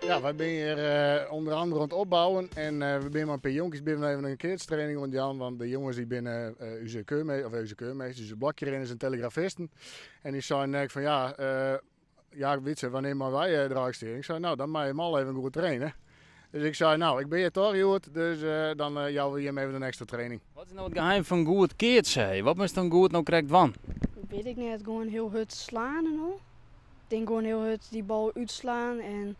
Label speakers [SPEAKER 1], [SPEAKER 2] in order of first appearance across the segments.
[SPEAKER 1] Ja, wij zijn hier onder andere aan het opbouwen en we zijn maar een paar jonkies binnen even een keertstraining aan Jan, want de jongens die binnen onze keurmeesters, onze blokjerinners en telegrafisten. En die zeiden van ja, weet je, wanneer maar wij draagsteren? Ik zei, nou, dan mag je hem al even goed trainen. Dus ik zei, nou, ik ben hier toch goed, dus dan jou we hier even een extra training.
[SPEAKER 2] Wat is nou het geheim van goed keertje? Wat moest dan goed nou krijgt van?
[SPEAKER 3] Weet ik niet, gewoon heel hard slaan en al. Ik denk gewoon heel hard die bal uitslaan en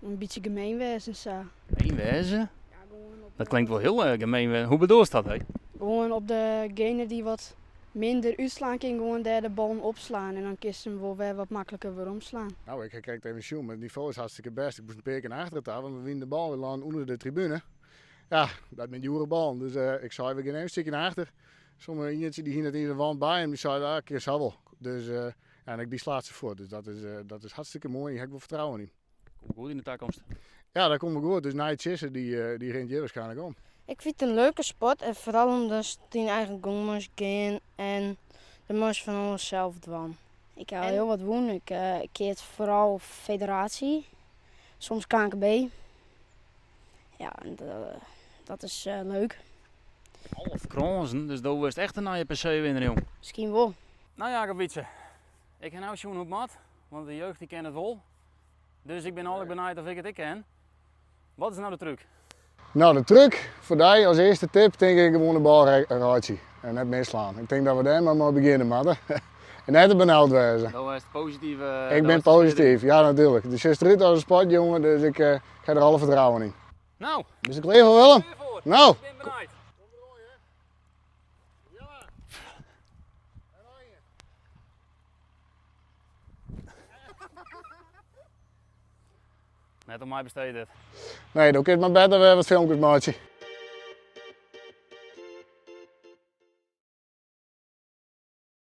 [SPEAKER 3] een beetje gemeen wezen. Zo.
[SPEAKER 2] Gemeen wezen?
[SPEAKER 3] Ja, gewoon op
[SPEAKER 2] Dat klinkt wel heel gemeen. Hoe bedoel je dat? Hè?
[SPEAKER 3] Gewoon op degene die wat minder uitslaan kan, gewoon daar de bal opslaan en dan kist hem wel weer wat makkelijker weer omslaan.
[SPEAKER 1] Nou, ik kijk even zien, maar het niveau is hartstikke best. Ik moest een paar keer naar achterentaan, want we winnen de bal weer onder de tribune. Ja, dat met die bal. Dus ik zei, we gaan even een stukje naar achter. Sommige eentje die ging het in de wand bij en die zei, ah, ik zal wel. Dus en die slaat ze voor. Dus dat is hartstikke mooi. Daar heb ik wel vertrouwen in.
[SPEAKER 2] Kom goed in de toekomst.
[SPEAKER 1] Ja, dat komt wel goed. Dus na het chissen, die rent je waarschijnlijk om.
[SPEAKER 4] Ik vind het een leuke sport en vooral omdat je tien eigen gong moest gaan en de moest van alles zelf doen. Ik hou heel wat doen. Ik keert vooral federatie, soms KNKB. Ja, en dat is leuk.
[SPEAKER 2] Half kronzen, dus dat was echt een nieuwe PC winner, jong.
[SPEAKER 4] Misschien wel.
[SPEAKER 2] Nou ja, Gabietje. Ik ken nou zo'n op mat, want de jeugd die kent het wel. Dus ik ben eigenlijk benieuwd of ik het ken. Wat is nou de truc?
[SPEAKER 1] Nou, de truc voor die als eerste tip denk ik gewoon de bal raadje en net misslaan. Ik denk dat we daar maar beginnen, matten. En net een benauwd wezen.
[SPEAKER 2] Dat was het positief.
[SPEAKER 1] Ik ben positief, ja natuurlijk. Dus je is eruit als een sportjongen, dus ik ga er alle vertrouwen in.
[SPEAKER 2] Nou,
[SPEAKER 1] Dus ik leef van Willem. Nou.
[SPEAKER 2] ik ben benieuwd. Net op mij besteed dit.
[SPEAKER 1] Nee, dan kun je maar beter weer wat filmpjes maken.